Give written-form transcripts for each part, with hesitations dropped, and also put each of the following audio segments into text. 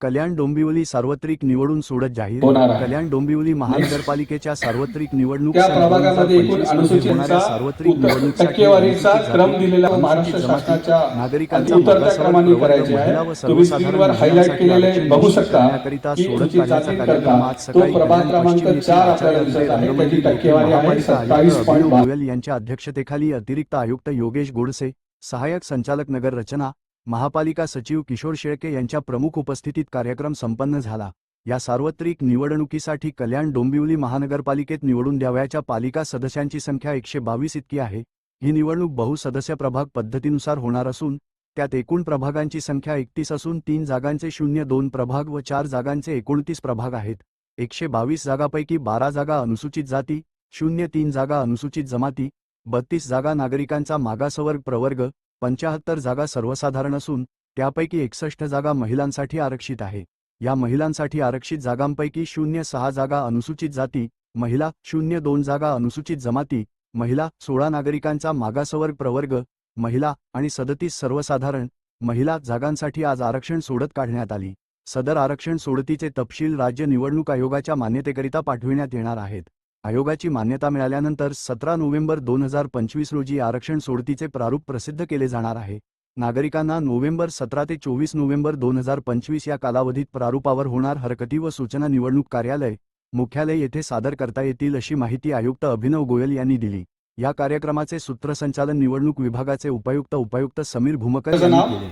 कल्याण डोंबिवली सार्वत्रिक निवडून सोडत जाहीर। कल्याण डोंबिवली महानगरपालिकेच्या सार्वत्रिक निवडणूक त्या प्रभागामध्ये एकूण अनुसूचितचा सार्वत्रिक टक्केवारीचा क्रम दिलेला महाराष्ट्र शासनाच्या नागरिकांचा उतरत्या क्रमाने करायचे आहे। तुम्ही स्क्रीनवर हायलाइट केलेले बघू शकता की सूचित जातीकरता तो प्रभाग क्रमांक 4 आपल्याला दिसत आहे, त्याची टक्केवारी आहे 27.5। गोयल यांच्या अध्यक्षतेखाली अतिरिक्त आयुक्त योगेश गोडसे, सहाय्यक संचालक नगर रचना, महापालिका सचिव किशोर शेळके यांच्या प्रमुख उपस्थितीत कार्यक्रम संपन्न झाला। या सार्वत्रिक निवडणुकीसाठी कल्याण डोंबिवली महानगरपालिकेत निवडून द्यावयाच्या पालिका सदस्यांची संख्या 122 इतकी आहे। ही निवडणूक बहुसदस्य प्रभाग पद्धतीनुसार होणार असून त्यात एकूण प्रभागांची संख्या 31 असून 3 जागांचे 02 प्रभाग व 4 जागांचे 29 प्रभाग आहेत। 122 जागांपैकी 12 जागा अनुसूचित जाती, 03 जागा अनुसूचित जमाती, 32 जागा नागरिकांचा मागासवर्ग प्रवर्ग, 75 जागा सर्वसाधारण असून त्यापैकी 61 जागा महिलांसाठी आरक्षित आहे। या महिलांसाठी आरक्षित जागांपैकी 06 जागा अनुसूचित जाती महिला, 02 जागा अनुसूचित जमाती महिला, 16 नागरिकांचा मागासवर्ग प्रवर्ग महिला आणि 37 सर्वसाधारण महिला जागांसाठी आज आरक्षण सोडत काढण्यात आली। सदर आरक्षण सोडतीचे तपशील राज्य निवडणूक आयोगाच्या मान्यतेकरिता पाठविण्यात येणार आहेत। आयोगाची मान्यता मिळाल्यानंतर 17 नोव्हेंबर 2025 रोजी आरक्षण सोडतीचे प्रारूप प्रसिद्ध केले जाणार आहे। नागरिकांना नोव्हेंबर 17 ते 24 नोव्हेंबर 2025 या कालावधीत प्रारूपावर होणार हरकती व सूचना निवडणूक कार्यालय, मुख्यालय येथे सादर करता येतील अशी माहिती आयुक्त अभिनव गोयल यांनी दिली। या कार्यक्रमाचे सूत्रसंचालन निवडणूक विभागाचे उपायुक्त समीर भूमकर यांनी केले।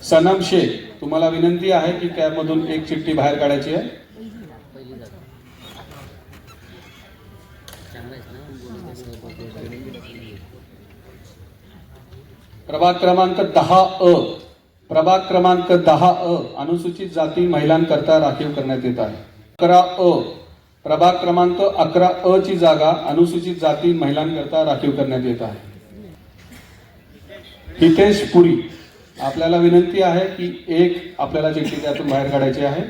सनम शेख, तुम्हाला विनंती आहे की कॅबमधून एक चिठ्ठी बाहेर काढायची आहे। प्रभाग क्रमांक 10 अनुसूचित जाती महिलांकरता राखीव करण्यात येत आहे। 11 प्रभाग क्रमांक 11 ची जागा अनुसूचित जाती महिलांकरता राखीव करण्यात येत आहे। हितेश पुरी, आपल्याला विनंती आहे की एक आपल्याला चिठ्ठी त्यातून बाहेर काढायची आहे।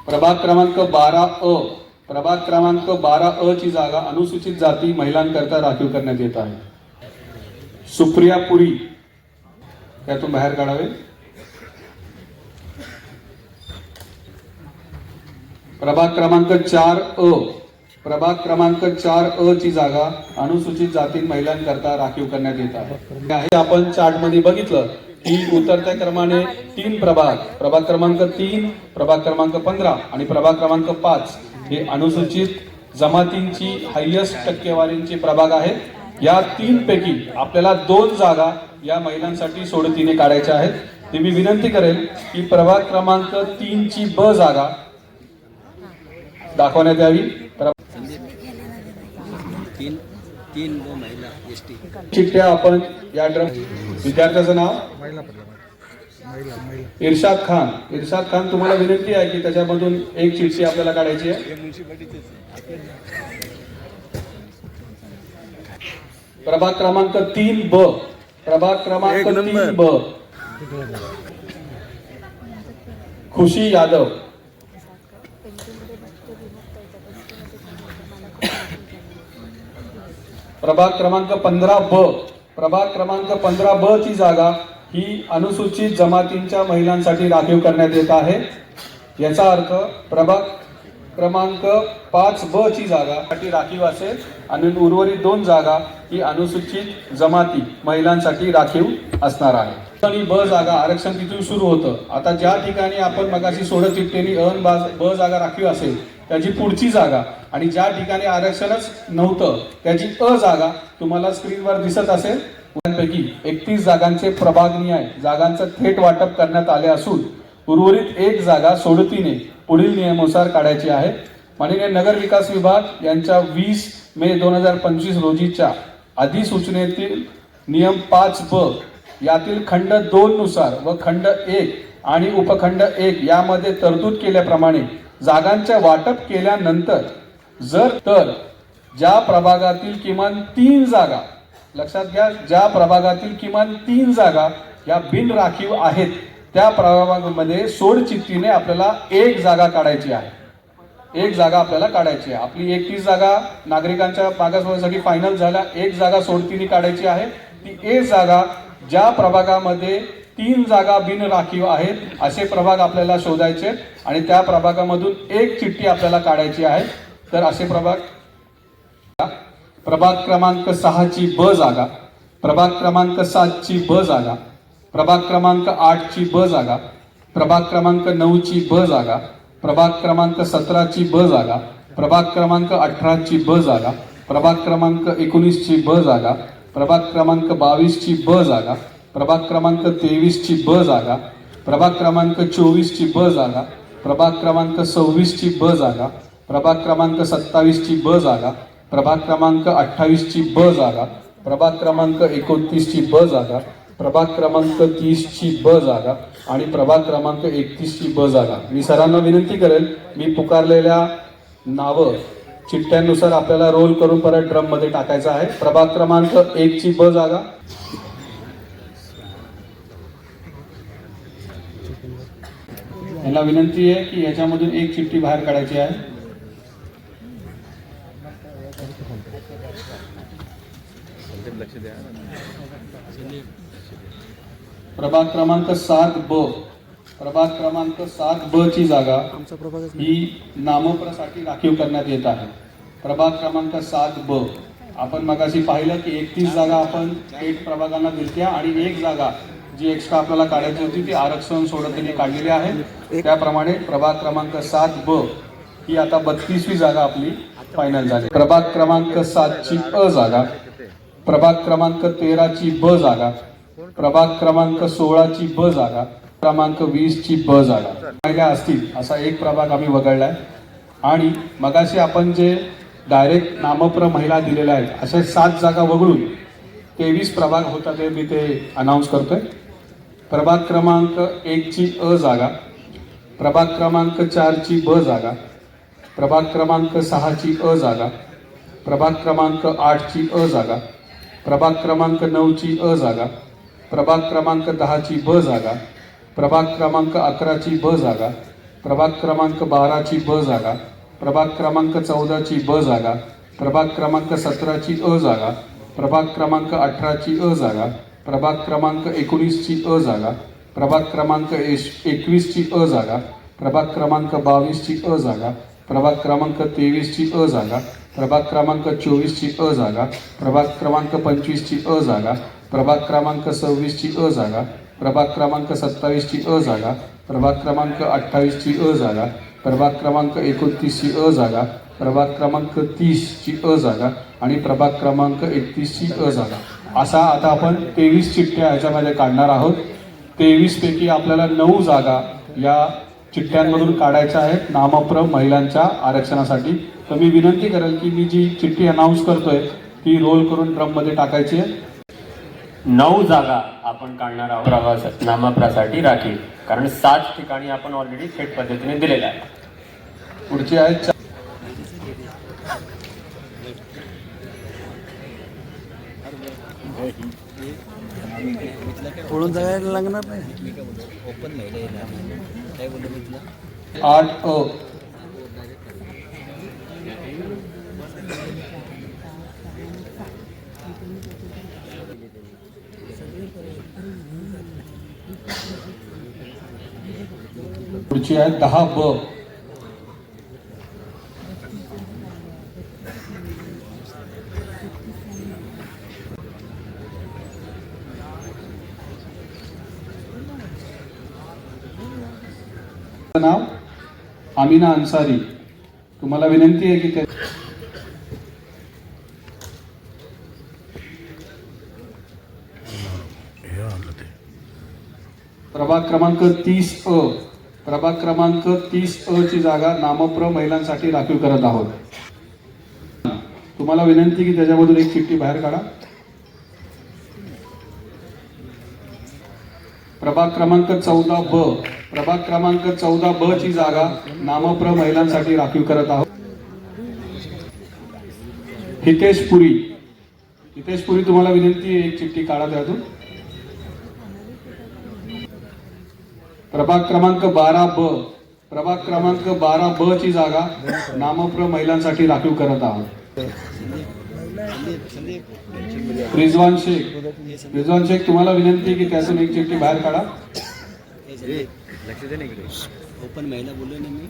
प्रभाग क्रमांक 12 ची जागा अनुसूचित जाती महिलांकरता राखीव करण्यात येत आहे। सुप्रिया पुरी, त्यातून बाहेर काढावे। प्रभाग क्रमांक 4 ची जागा अनुसूचित जाती महिलांकरता राखीव करण्यात येत आहे। आपण चार्ट मध्ये बघितलं की उतरत्या क्रमाने 3 प्रभाग क्रमांक 3, प्रभाग क्रमांक 15 आणि प्रभाग क्रमांक 5 हे अनुसूचित जमातींची हायेस्ट टक्केवारीचे प्रभाग आहेत। या 3 पैकी आपल्याला 2 जागा या महिलांसाठी सोडतीने काढायच्या आहेत। ते मी विनंती करेल की प्रभाग क्रमांक 3 ची ब जागा दाखवण्यात यावी। चिठ्ठ्या आपण या विद्यार्थ्याचं नाव इरशाद खान, तुम्हाला विनंती आहे की त्याच्यामधून एक चिठ्ठी आपल्याला काढायची आहे। प्रभाग क्रमांक 3 ब खुशी यादव, प्रभाग क्रमांक 15 ब ची जागा ही अनुसूचित जमातींच्या महिलांसाठी राखीव करण्यात येत आहे। याचा अर्थ प्रभाग क्रमांक 5 ब ची जागा साठी राखीव असेल आणि उर्वरित 2 जागा ही अनुसूचित जमाती महिलांसाठी राखीव असणार आहे। आणि ब जागा आरक्षण तिथून सुरू होतं। आता ज्या ठिकाणी आपण मगाशी सोडत चिठ्ठीने ब जागा राखीव असेल त्याची पुढची जागा आणि ज्या ठिकाणी आरक्षणच नव्हतं त्याची अ जागा तुम्हाला स्क्रीनवर दिसत असेल। पैकी 31 जागांचे प्रभागनिहाय जागांचं थेट वाटप करण्यात आले असून उर्वरित 1 जागा सोडतीने पुढील नियमानुसार काढायची आहे। माननीय नगर विकास विभाग यांच्या 20 मे 2025 रोजीच्या अधिसूचनेतील नियम 5 ब यातील खंड 2 नुसार व खंड 1 आणि उपखंड 1 यामध्ये तरतूद केल्याप्रमाणे जागांचे वाटप केल्यानंतर ज्या प्रभागातील किमान 3 जागा, लक्षात घ्या, ज्या प्रभागातील किमान 3 जागा या बिनराखीव आहेत त्या प्रभागामध्ये सोडचिठ्ठीने आपल्याला 1 जागा काढायची आहे। एक जागा आपल्याला काढायची आहे. आपली 31 जागा नागरिकांच्या मागासवर्गीसाठी फायनल झाल्या. एक जागा सोडतीने काढायची आहे. ती एक जागा ज्या प्रभागामध्ये 3 जागा बिनराखीव आहेत असे प्रभाग आपल्याला शोधायचे आणि त्या प्रभागामधून एक चिठ्ठी आपल्याला काढायची आहे. तर असे प्रभाग क्रमांक 6 ची ब जागा, प्रभाग क्रमांक 7 ची ब जागा, प्रभाग क्रमांक 8 ची ब जागा, प्रभाग क्रमांक 9 ची ब जागा, प्रभाग क्रमांक 17 ची ब जागा, प्रभाग क्रमांक 18 ची ब जागा, प्रभाग क्रमांक 19 ची ब जागा, प्रभाग क्रमांक 22 ची ब जागा, प्रभाग क्रमांक 23 ची ब जागा, प्रभाग क्रमांक 24 ची ब जागा, प्रभाग क्रमांक 26 ची ब जागा, प्रभाग क्रमांक 27 ची ब जागा, प्रभाग क्रमांक 28 ची ब जागा, प्रभाग क्रमांक 29 ची ब जागा, प्रभाग क्रमांक 30 ची ब जागा आणि प्रभाग क्रमांक 31 ची ब जागा. मी सरांना विनंती करेल, मी पुकारलेल्या नावं चिठ्ठ्यानुसार आपल्याला रोल करून परत ड्रम मध्ये टाकायचं आहे. प्रभाग क्रमांक 1 ची ब जागा, यांना विनंती आहे की याच्यामधून एक चिठ्ठी बाहेर काढायची आहे. प्रभाग क्रमांक 7 ब, प्रभाग क्रमांक 7 ब ची जागा ही नामप्रसाठी राखीव करण्यात येत आहे. प्रभाग क्रमांक 7 ब आपण मगाशी पाहिलं की 31 जागा आपण 8 प्रभागांना दिलत्या आणि एक जागा जी एक्स्ट्रा आपल्याला काढायची होती ती आरक्षण सोडतीने काढलेली आहे. त्याप्रमाणे प्रभाग क्रमांक 7 ब ही आता 32वी जागा आपली फायनल झाली. प्रभाग क्रमांक 7 ची अ जागा, प्रभाग क्रमांक 13 ची ब जागा, प्रभाग क्रमांक 16 ची ब जागा, क्रमांक 20 ची ब जागा पाहिल्या असतील असा एक प्रभाग आम्ही वगळलाय. आणि मगाशी आपण जे डायरेक्ट नामप्र महिला दिलेल्या आहेत अशा 7 जागा वगळून 23 प्रभाग होता ते मी ते अनाऊन्स करतोय. प्रभाग क्रमांक 1 ची अ जागा, प्रभाग क्रमांक 4 ची ब जागा, प्रभाग क्रमांक 6 ची अ जागा, प्रभाग क्रमांक 8 ची अ जागा, प्रभाग क्रमांक 9 ची अ जागा, प्रभाग क्रमांक 10 ची ब जागा, प्रभाग क्रमांक 11 ची ब जागा, प्रभाग क्रमांक 12 ची ब जागा, प्रभाग क्रमांक 14 ची ब जागा, प्रभाग क्रमांक 17 ची अ जागा, प्रभाग क्रमांक 18 ची अ जागा, प्रभाग क्रमांक 19 ची अ जागा, प्रभाग क्रमांक 21 ची अ जागा, प्रभाग क्रमांक 22 ची अ जागा, प्रभाग क्रमांक 23 ची अ जागा, प्रभाग क्रमांक 24 ची अ जागा, प्रभाग क्रमांक 25 ची अ जागा, प्रभाग क्रमांक 26 ची अ जागा, प्रभाग क्रमांक 27 ची अ जागा, प्रभाग क्रमांक 28 ची अ जागा, प्रभाग क्रमांक 29 ची अ जागा, प्रभाग क्रमांक 30 ची अ जागा आणि प्रभाग क्रमांक 31 ची अ जागा. असा आता आपण 23 चिठ्ठ्या ह्याच्यामध्ये काढणार आहोत. 23 पैकी आपल्याला 9 जागा या चिठ्ठ्यांमधून काढायच्या आहेत नामप्र महिलांच्या आरक्षणासाठी. तर मी विनंती करेल की मी जी चिठ्ठी अनाऊन्स करतोय ती रोल करून ड्रम मध्ये टाकायची आहे. 9 जागा आपण काढणार आहोत प्रवास नामप्रासाठी राखीव, कारण 7 ठिकाणी आपण ऑलरेडी थेट पद्धतीने दिलेल्या आहे. पुढची आहे पळून जायला लागणार नाही. 8 अ, पुढची आहे 10 ब, नाव आमिना अन्सारी. तुम्हाला विनंती आहे की प्रभाग क्रमांक 30 अ, प्रभाग क्रमांक 30 अ ची जागा नामप्र महिलांसाठी राखीव करत आहोत. तुम्हाला विनंती की त्याच्यामधून एक चिठ्ठी बाहेर काढा. प्रभाग क्रमांक 14 ब, प्रभाग क्रमांक 14 ब ची जागा नामप्र महिलांसाठी राखीव करत आहोत. हितेशपुरी, हितेशपुरी तुम्हाला विनंती आहे एक चिठ्ठी काढा त्यातून. प्रभाग क्रमांक 12 ब, प्रभाग क्रमांक 12 ब ची जागा नामप्र महिलांसाठी राखीव करत आहोत. रिजवान शेख तुम्हाला विनंती आहे की त्यातून एक चिठ्ठी बाहेर काढा. ओपन महिला बोललो ना मी,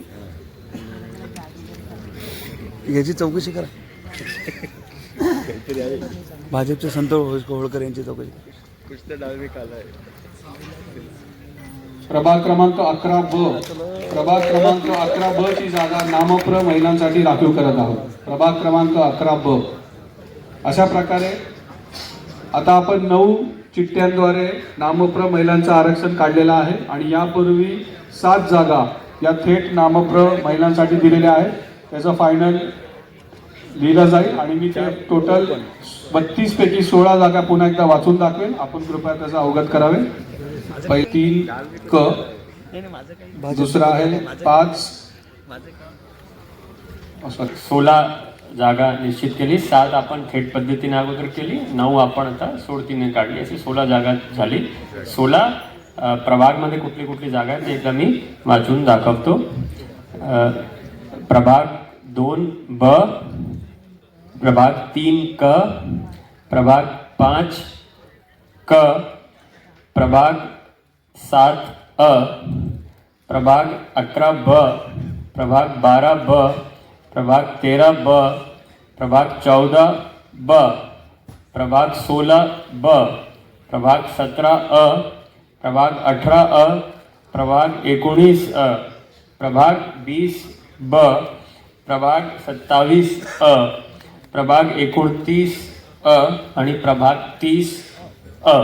याची चौकशी करा. भाजपचे संतोष होळकर यांची चौकशी. प्रभाग क्रमांक 11 ब ची जागा नामप्र महिलांसाठी राखीव करत आहोत. प्रभाग क्रमांक 11 ब. अशा प्रकारे आता आपण 9 चिठ्ठ्यांद्वारे नामप्र महिलांचं आरक्षण काढलेलं आहे आणि यापूर्वी 7 जागा या थेट नामप्र महिलांसाठी दिलेल्या आहेत. त्याचं फायनल लिहिलं जाईल आणि मी ते टोटल 32 पैकी 16 जागा पुन्हा एकदा वाचून दाखवेन. आपण कृपया त्याचं अवगत करावे. 3 क, दुसरा आहे 5 16 जागा निश्चित केली. 7 आपण थेट पद्धतीने अगोदर केली, 9 आपण आता सोडतीने काढली, अशी 16 जागा झाली. 16 प्रभागमध्ये कुठली कुठली जागा आहे ते एकदा मी वाचून दाखवतो. प्रभाग 2 ब, प्रभाग 3 क, प्रभाग 5 क, प्रभाग 7 अ, प्रभाग 11 ब, प्रभाग 12 ब, प्रभाग 13 ब, प्रभाग 14 ब, प्रभाग 16 ब, प्रभाग 17 अ, प्रभाग 18 अ, प्रभाग 19 अ, प्रभाग 20 ब, प्रभाग 27 अ, प्रभाग 29 अ आणि प्रभाग 30 अ.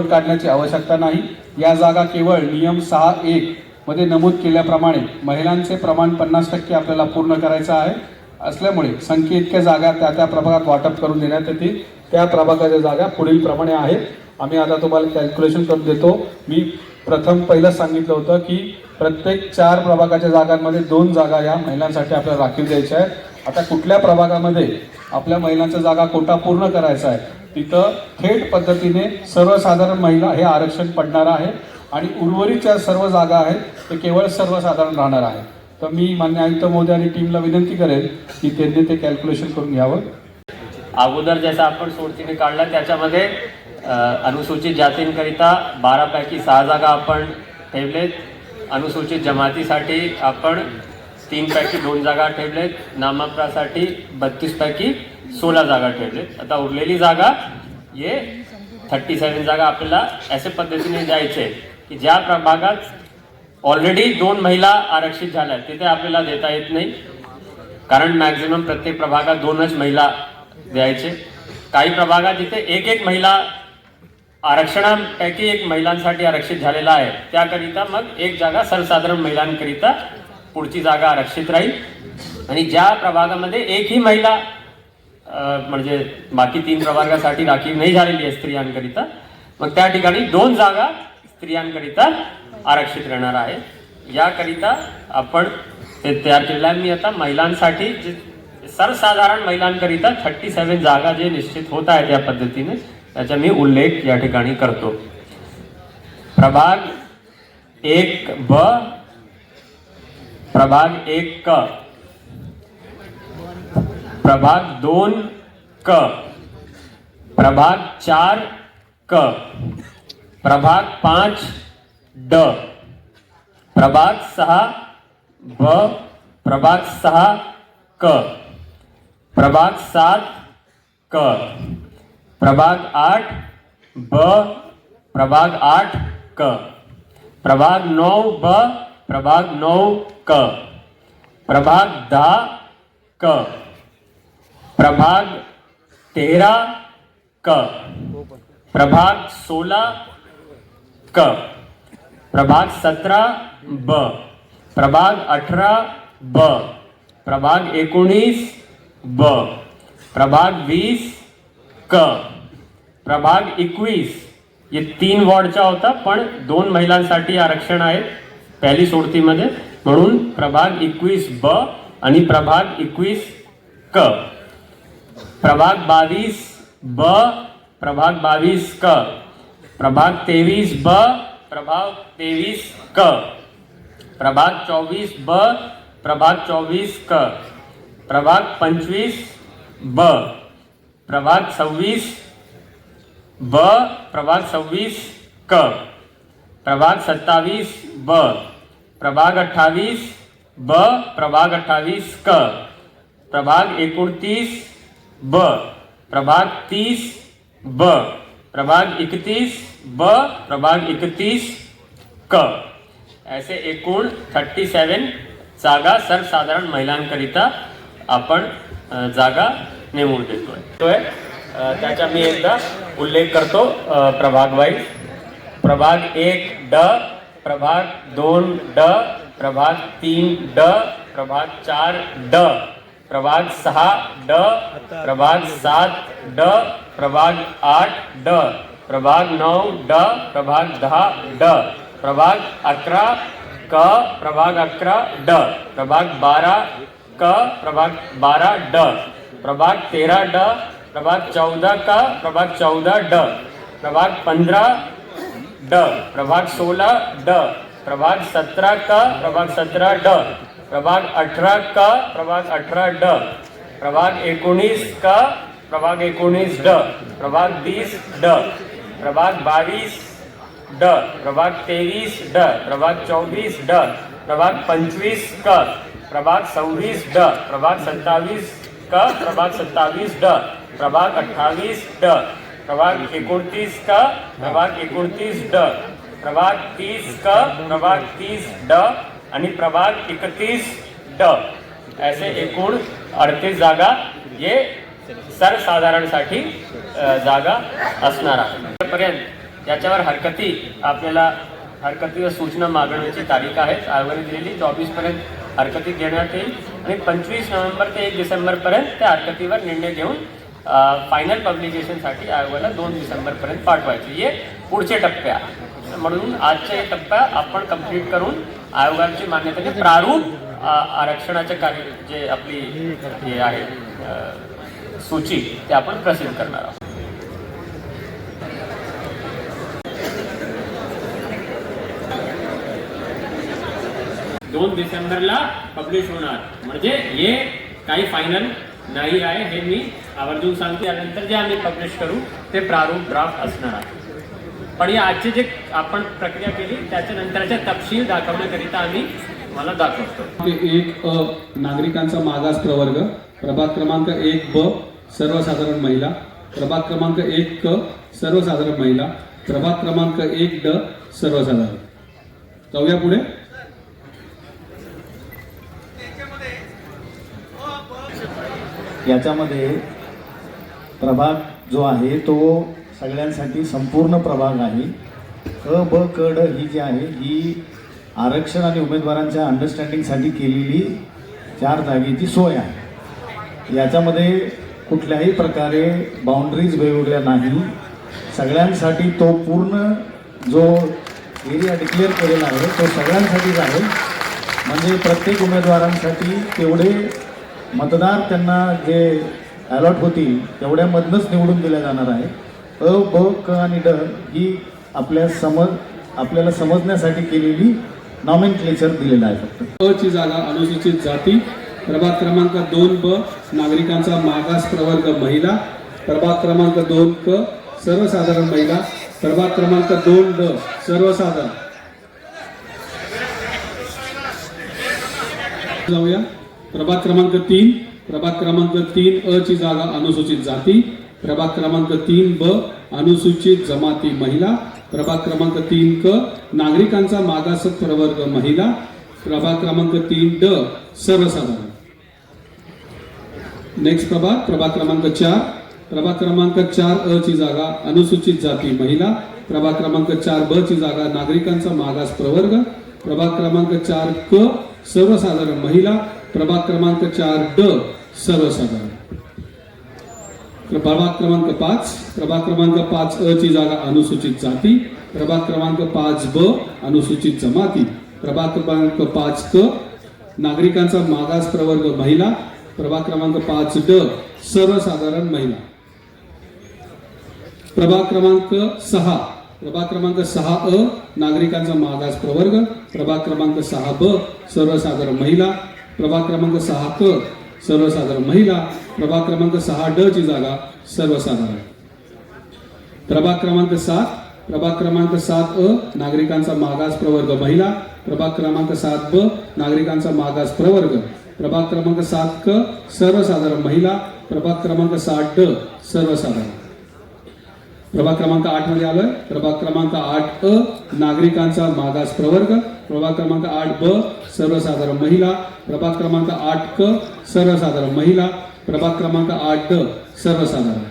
काढण्याची आवश्यकता नाही. या जागा केवळ नियम 6.1 मध्ये नमूद केल्याप्रमाणे महिलांचे प्रमाण 50% आपल्याला पूर्ण करायचं आहे. असल्यामुळे संख्ये इतक्या जागा त्या त्या प्रभागात वाटप करून देण्यात येतील. त्या प्रभागाच्या जागा पुढील प्रमाणे आहेत. आम्ही आता तुम्हाला कॅल्क्युलेशन करून देतो. मी पहिलं सांगितलं होतं की प्रत्येक 4 प्रभागाच्या जागांमध्ये 2 जागा या महिलांसाठी आपल्याला राखीव द्यायच्या आहेत. आता कुठल्या प्रभागामध्ये आपल्या महिलांच्या जागा कोटा पूर्ण करायचा आहे तिथं थेट पद्धतीने सर्वसाधारण महिला हे आरक्षण पडणार आहे आणि उर्वरितच्या सर्व जागा आहेत ते केवळ सर्वसाधारण राहणार आहे. तर मी मान्य आयुक्त महोदय आणि टीमला विनंती करेन की त्यांनी ते कॅल्क्युलेशन करून घ्यावं. अगोदर जसं आपण सोडतीने काढला त्याच्यामध्ये अनुसूचित जातींकरिता 12 पैकी 6 जागा आपण ठेवलेत. अनुसूचित जमातीसाठी आपण 3 पैकी 2 जागा ठेवलेत. नामप्रासाठी 32 पैकी 16 जागा ठेवलेत. आता उरलेली जागा ये 37 जागा आपल्याला अशा पद्धतीने द्यायचे की ज्या प्रभागात ऑलरेडी 2 महिला आरक्षित झाल्या तिथे आपल्याला देता येत नाही, कारण मॅक्झिमम प्रत्येक प्रभागात 2च महिला द्यायचे. काही प्रभागात जिथे एक महिला आरक्षणापैकी 1 महिलांसाठी आरक्षित झालेला आहे त्याकरिता मग 1 जागा सर्वसाधारण महिलांकरिता पुढची जागा आरक्षित राहील. आणि ज्या प्रभागामध्ये 1ही महिला म्हणजे बाकी 3 प्रभागासाठी राखीव नाही झालेली आहे स्त्रियांकरिता, मग त्या ठिकाणी 2 जागा स्त्रियांकरिता आरक्षित राहणार आहे. याकरिता आपण ते तयार केलेलं आहे. मी आता महिलांसाठी सर्वसाधारण महिलांकरिता 37 जागा जे निश्चित होत आहेत या पद्धतीने त्याचा मी उल्लेख या ठिकाणी करतो. प्रभाग 1 ब, प्रभाग 1 क, प्रभाग 2 क, प्रभाग 4 क, प्रभाग 5 ड, प्रभाग 6 ब, प्रभाग 6 क, प्रभाग 7 क, प्रभाग 8 ब, प्रभाग 8 क, प्रभाग 9 ब, प्रभाग 9 क, प्रभाग 10 क, प्रभाग 13 क, प्रभाग 16 क, प्रभाग 17 ब, प्रभाग 18 ब, प्रभाग 19 ब, प्रभाग 20 क, प्रभाग 21 ये 3 वॉर्डचा होता पण 2 महिलांसाठी आरक्षण आहे पहिली सोडतीमध्ये, म्हणून प्रभाग 21 ब आणि प्रभाग 21 क, प्रभाग 22 ब, प्रभाग 22 क, प्रभाग 23 ब, प्रभाग 23 क, प्रभाग 24 ब, प्रभाग 24 क, प्रभाग 25 ब, प्रभाग 26 ब, प्रभाग 26 क, प्रभाग 27 ब, प्रभाग 28 ब, प्रभाग 28 क, प्रभाग 29 ब, प्रभाग 30 ब, प्रभाग 31 ब, प्रभाग 31 क, ऐसे एकूण 37 जागा सर्वसाधारण महिलांकरिता आपण जागा नेमून देतोय. त्याचा मी एकदा उल्लेख करतो प्रभाग वाईज. प्रभाग 1 ड, प्रभाग 2 ड, प्रभाग 3 ड, प्रभाग 4 ड, प्रभाग 6 ड, प्रभाग 7 ड, प्रभाग 8 ड, प्रभाग 9 ड, प्रभाग 10 ड, प्रभाग 11 क, प्रभाग 11 ड, प्रभाग 12 क, प्रभाग 12 ड, प्रभाग 13 ड, प्रभाग 14 का, प्रभाग 14 ड, प्रभाग 15 ड, प्रभाग 16 ड, प्रभाग 17 का, प्रभाग 17 ड, प्रभाग 18 का, प्रभाग 18 ड, प्रभाग 19 का, प्रभाग 19 ड, प्रभाग 20 ड, प्रभाग 22 ड, प्रभाग 23 ड, प्रभाग 24 ड, प्रभाग 25 का, प्रभाग 26 ड, प्रभाग 27 का, प्रभाग 27 ड, प्रभाग 28 ड, प्रभाग 29 का, प्रभाग 29 ड, प्रभाग 30 का, प्रभाग 30 ड आणि प्रभाग 31 ड, ऐसे एकूण 38 जागा हे सर्वसाधारणसाठी जागा असणार आहे. पर्यंत याच्यावर आपल्याला हरकतीवर सूचना मागवण्याची तारीख आहे आयोगाने दिलेली. 24 पर्यंत हरकती देण्यात येईल आणि 25 नोव्हेंबर ते 1 डिसेंबरपर्यंत त्या हरकतीवर निर्णय घेऊन फायनल पब्लिकेशनसाठी आयोगाला 2 डिसेंबरपर्यंत पाठवायचे. हे पुढचे टप्पे आहे. म्हणून आजचे टप्प्या आपण कंप्लीट करून आयोगाची मान्यता प्रारूप आरक्षणाचे कार्य जे आपली हे आहे सूची ते आपण प्रसिद्ध करणार आहोत. 2 डिसेंबरला पब्लिश होणार. म्हणजे हे काही फायनल नाही आहे हे मी आवर्जून सांगते. त्यानंतर जे आम्ही पब्लिश करू ते प्रारूप ड्राफ्ट असणार आहे. पण या आजची जे आपण प्रक्रिया केली त्याच्यानंतरच्या तपशील दाखवण्याकरिता आम्ही मला दाखवतो. 1 अ नागरिकांचा मागास प्रवर्ग, प्रभाग क्रमांक 1 ब सर्वसाधारण महिला, प्रभाग क्रमांक 1 क सर्वसाधारण महिला, प्रभाग क्रमांक 1 ड सर्वसाधारण. जाऊया पुढे. याच्यामध्ये प्रभाग जो आहे तो सगळ्यांसाठी संपूर्ण प्रभाग आहे. क ब क ड ही जी आहे ही आरक्षण आणि उमेदवारांच्या अंडरस्टँडिंगसाठी केलेली 4 जागेची सोय आहे. याच्यामध्ये कुठल्याही प्रकारे बाउंड्रीज वेगवेगळ्या नाही. सगळ्यांसाठी तो पूर्ण जो एरिया डिक्लेअर केलेला आहे तो सगळ्यांसाठीच आहे. म्हणजे प्रत्येक उमेदवारांसाठी तेवढे मतदार त्यांना जे अलॉट होतील तेवढ्यामधनंच निवडून दिल्या जाणार आहे. अ ब क आणि ड ही आपल्याला समजण्यासाठी केलेली नॉमेनक्लेचर दिलेलं आहे. फक्त अ ची जागा अनुसूचित जाती, प्रभाग क्रमांक 2 ब नागरिकांचा मागास प्रवर्ग महिला, प्रभाग क्रमांक 2 क सर्वसाधारण महिला, प्रभाग क्रमांक 2 ड सर्वसाधारण. जाऊया. प्रभाग क्रमांक 3, प्रभाग क्रमांक 3 अ ची जागा अनुसूचित जाती, प्रभाग क्रमांक 3 ब अनुसूचित जमाती महिला, प्रभाग क्रमांक 3 क नागरिकांचा मागास प्रवर्ग महिला, प्रभाग क्रमांक 3 ड सर्वसाधारण. नेक्स्ट प्रभाग क्रमांक 4, प्रभाग क्रमांक 4 अ ची जागा अनुसूचित जाती महिला, प्रभाग क्रमांक 4 ब ची जागा नागरिकांचा मागास प्रवर्ग, प्रभाग क्रमांक 4 क सर्वसाधारण महिला, प्रभाग क्रमांक 4 ड सर्वसाधारण. प्रभाग क्रमांक 5, प्रभाग क्रमांक 5 अ ची जागा अनुसूचित जाती, प्रभाग क्रमांक 5 ब अनुसूचित जमाती, प्रभाग क्रमांक 5 क नागरिकांचा मागास प्रवर्ग महिला, प्रभाग क्रमांक 5 ड सर्वसाधारण महिला. प्रभाग क्रमांक 6 प्रभाग क्रमांक 6 नागरिकांचा मागास प्रवर्ग, प्रभाग क्रमांक 6 सर्वसाधारण महिला, प्रभाग क्रमांक 6 सर्वसाधारण महिला, प्रभाग क्रमांक 6 ची जागा सर्वसाधारण. प्रभाग क्रमांक 7 नागरिकांचा मागास प्रवर्ग महिला, प्रभाग क्रमांक 7 नागरिकांचा मागास प्रवर्ग, प्रभाग क्रमांक 7 सर्वसाधारण महिला, प्रभाग क्रमांक 7 सर्वसाधारण. प्रभाग क्रमांक 8 मध्ये आलोय. प्रभाग क्रमांक 8 नागरिकांचा मागास प्रवर्ग, प्रभाग क्रमांक 8 सर्वसाधारण महिला, प्रभाग क्रमांक 8 सर्वसाधारण महिला, प्रभाग क्रमांक 8 सर्वसाधारण.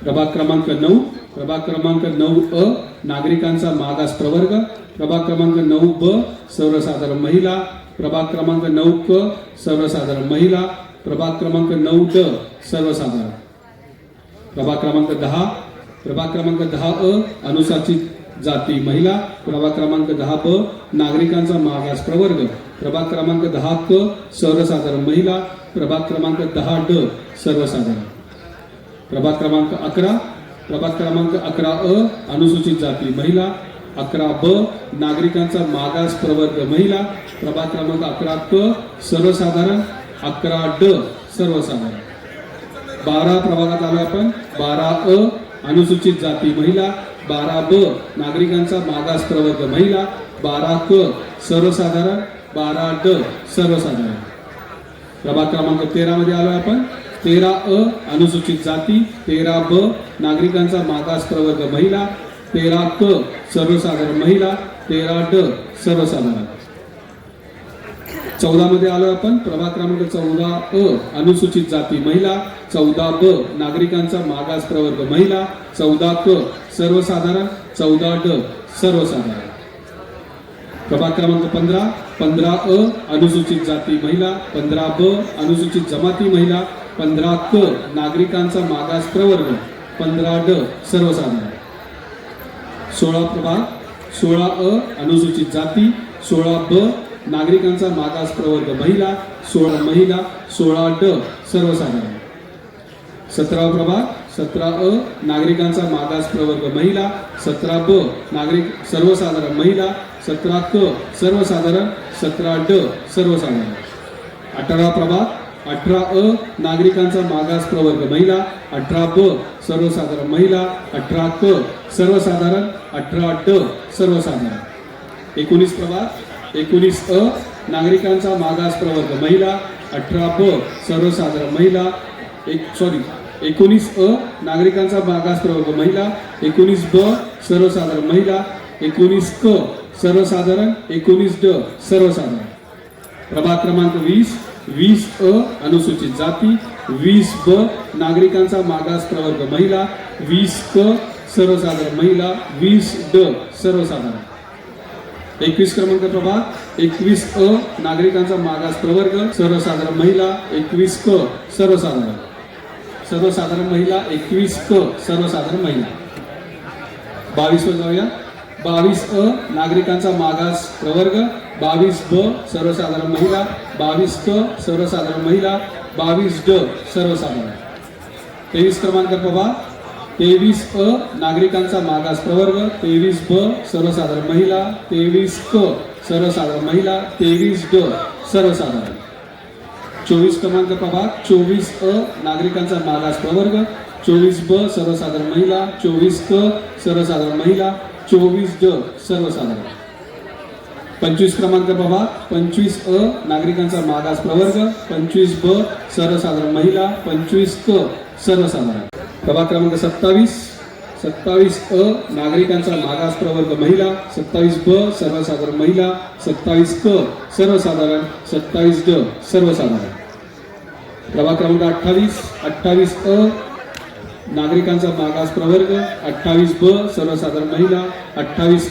प्रभाग क्रमांक 9 नागरिकांचा मागास प्रवर्ग, प्रभाग क्रमांक 9 सर्वसाधारण महिला, प्रभाग क्रमांक 9 सर्वसाधारण महिला, प्रभाग क्रमांक 9 सर्वसाधारण. प्रभाग क्रमांक 10 अनुसूचित जाती महिला, प्रभाग क्रमांक 10 नागरिकांचा मागास प्रवर्ग, प्रभाग क्रमांक 10 सर्वसाधारण महिला, प्रभाग क्रमांक 10 सर्वसाधारण. प्रभाग क्रमांक 11 अनुसूचित जाती महिला, 11 नागरिकांचा मागास प्रवर्ग महिला, प्रभाग क्रमांक 11 सर्वसाधारण, 11 सर्वसाधारण. 12 प्रभागात आलो आपण. 12 अनुसूचित जाती महिला, 12 नागरिकांचा मागास प्रवर्ग महिला, 12 सर्वसाधारण, 12 सर्वसाधारण. प्रभाग क्रमांक 13 मध्ये आलो आपण. 13 अनुसूचित जाती, 13 नागरिकांचा मागास प्रवर्ग महिला, 13 सर्वसाधारण महिला, 13 सर्वसाधारण. 14 मध्ये आलो आपण. प्रभाग क्रमांक 14 अनुसूचित जाती महिला, 14 नागरिकांचा मागास प्रवर्ग महिला, 14 सर्वसाधारण, 14 सर्वसाधारण. प्रभाग क्रमांक 15 अनुसूचित जाती महिला, 15 अनुसूचित जमाती महिला, 15 नागरिकांचा मागास प्रवर्ग, 15 सर्वसाधारण. 16 अनुसूचित जाती, 16 नागरिकांचा मागास प्रवर्ग महिला, 16 महिला, 16 सर्वसाधारण. 17 नागरिकांचा मागास प्रवर्ग महिला, 17 नागरिक सर्वसाधारण महिला, 17 सर्वसाधारण, 17 सर्वसाधारण. 18 नागरिकांचा मागास प्रवर्ग महिला, 18 सर्वसाधारण महिला, 18 सर्वसाधारण, 18 सर्वसाधारण. 19 नागरिकांचा मागास प्रवर्ग महिला, 18 सर्वसाधारण महिला, 19 नागरिकांचा मागास प्रवर्ग महिला, 19 सर्वसाधारण महिला, 19 सर्वसाधारण, 19 सर्वसाधारण. प्रभाग क्रमांक 20 अनुसूचित जाती, 20 नागरिकांचा मागास प्रवर्ग महिला, 20 सर्वसाधारण महिला, 20 सर्वसाधारण. 21 क्रमांक प्रभाग 21 नागरिकांचा मागास प्रवर्ग सर्वसाधारण महिला, 21 सर्वसाधारण महिला, 21 सर्वसाधारण महिला. 22 वर जाऊया. 22 नागरिकांचा मागास प्रवर्ग, 22 सर्वसाधारण महिला, 22 सर्वसाधारण महिला, 22 सर्वसाधारण. 23 क्रमांक प्रभाग 23 नागरिकांचा मागास प्रवर्ग, 23 सर्वसाधारण महिला, 23 सर्वसाधारण महिला, 23 सर्वसाधारण. 24 क्रमांक प्रभाग 24 नागरिकांचा मागास प्रवर्ग, 24 सर्वसाधारण महिला, 24 सर्वसाधारण महिला, 24 सर्वसाधारण. 25 क्रमांक प्रभाग 25 नागरिकांचा मागास प्रवर्ग, 25 सर्वसाधारण महिला, 25 सर्वसाधारण. प्रभाग क्रमांक 27 नागरिकांचा मागास प्रवर्ग महिला, 27 सर्वसाधारण महिला, 27 सर्वसाधारण, 27 सर्वसाधारण. प्रभाग क्रमांक 28 नागरिकांचा मागास प्रवर्ग, 28 सर्वसाधारण महिला, 28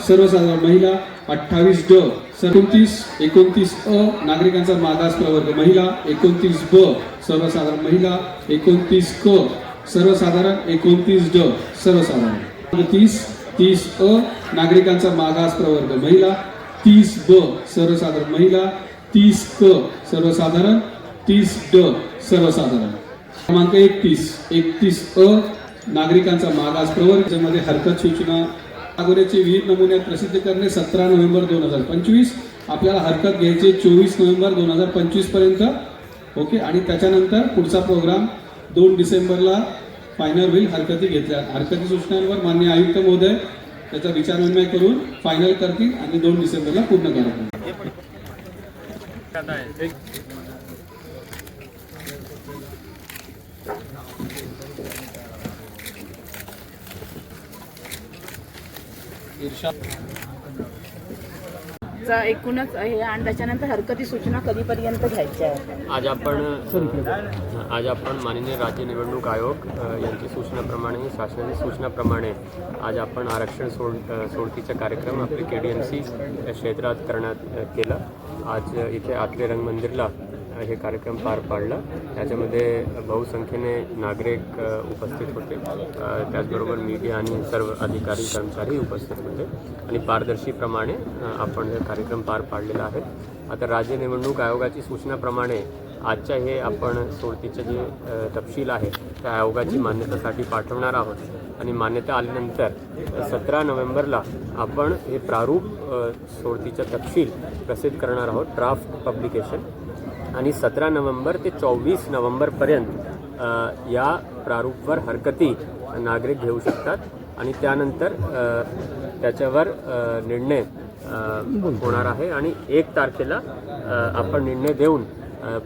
सर्वसाधारण महिला, 28 29 नागरिकांचा मागास प्रवर्ग महिला, 29 सर्वसाधारण महिला, 29 सर्वसाधारण, 29 सर्वसाधारण. 30 नागरिकांचा मागास प्रवर्ग महिला, 30 सर्वसाधारण महिला, 30 सर्वसाधारण, 30 सर्वसाधारण. क्रमांक 31 नागरिकांचा मागास प्रवर्गामध्ये हरकत सूचना अगोदरचे विहित नमुने प्रसिद्ध करणे 17 नोव्हेंबर 2025. आपल्याला हरकत घ्यायची 24 नोव्हेंबर 2025 पर्यंत. ओके. आणि त्याच्यानंतर पुढचा प्रोग्राम 2 डिसेंबरला फायनल होईल. हरकती घेतल्या हरकती सूचनांवर माननीय आयुक्त महोदय त्याचा विचारविनिमय करून फायनल करतील आणि 2 डिसेंबरला पूर्ण करतील. एकूणच आहे आणि त्याच्यानंतर हरकती सूचना कधीपर्यंत घ्यायच्या आहेत? आज आपण माननीय राज्य निवडणूक आयोग यांची सूचनाप्रमाणे शासनाच्या सूचनाप्रमाणे आज आपण आरक्षण सोडतीचा कार्यक्रम आपले KDMC क्षेत्रात करण्यात केला. आज इथे आतले रंग मंदिरला हे कार्यक्रम पार पाडला. त्याच्यामध्ये बहुसंख्येने नागरिक उपस्थित होते, त्याचबरोबर मीडिया आणि सर्व अधिकारी कर्मचारी उपस्थित होते आणि पारदर्शीप्रमाणे आपण हे कार्यक्रम पार पाडलेला आहे. आता राज्य निवडणूक आयोगाची सूचनाप्रमाणे आजच्या हे आपण सोडतीचे जे तपशील आहे त्या आयोगाची मान्यतेसाठी पाठवणार आहोत आणि मान्यता आल्यानंतर 17 नोव्हेंबरला आपण हे प्रारूप सोडतीचा तपशील प्रसिद्ध करणार आहोत, ड्राफ्ट पब्लिकेशन. आणि 17 नोव्हेंबर ते 24 नोव्हेंबरपर्यंत या प्रारूपवर हरकती नागरिक घेऊ शकतात आणि त्यानंतर त्याच्यावर निर्णय होणार आहे आणि 1 तारखेला आपण निर्णय देऊन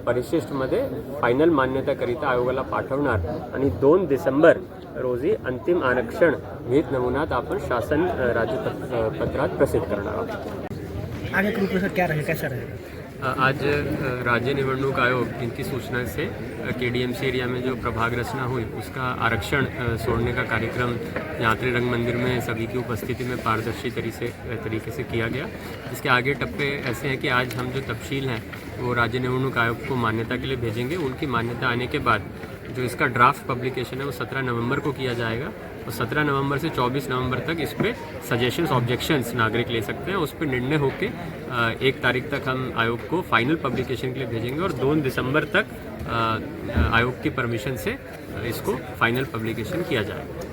परिशिष्टमध्ये फायनल मान्यतेकरिता आयोगाला पाठवणार आणि 2 डिसेंबर रोजी अंतिम आरक्षण विहित नमुन्यात आपण शासन राज्यपत्रात प्रसिद्ध करणार आहोत. आगे का रूपरेखा क्या रहेगा, कैसा रहेगा? आज राज्य निवडणूक आयोग इनकी सूचना से KDMC एरिया में जो प्रभाग रचना हुई उसका आरक्षण छोड़ने का कार्यक्रम यात्री रंग मंदिर में सभी की उपस्थिति में पारदर्शी तरीके से किया गया. इसके आगे टप्पे ऐसे हैं कि आज हम जो तफसील हैं वो राज्य निवडणूक आयोग को मान्यता के लिए भेजेंगे. उनकी मान्यता आने के बाद जो इसका ड्राफ्ट पब्लिकेशन है वो 17 नवंबर को किया जाएगा और 17 नवंबर से 24 नवंबर तक इस पर सजेशंस ऑब्जेक्शंस नागरिक ले सकते हैं. उस पर निर्णय होके 1 तारीख तक हम आयोग को फाइनल पब्लिकेशन के लिए भेजेंगे और 2 दिसंबर तक आयोग की परमिशन से इसको फाइनल पब्लिकेशन किया जाएगा.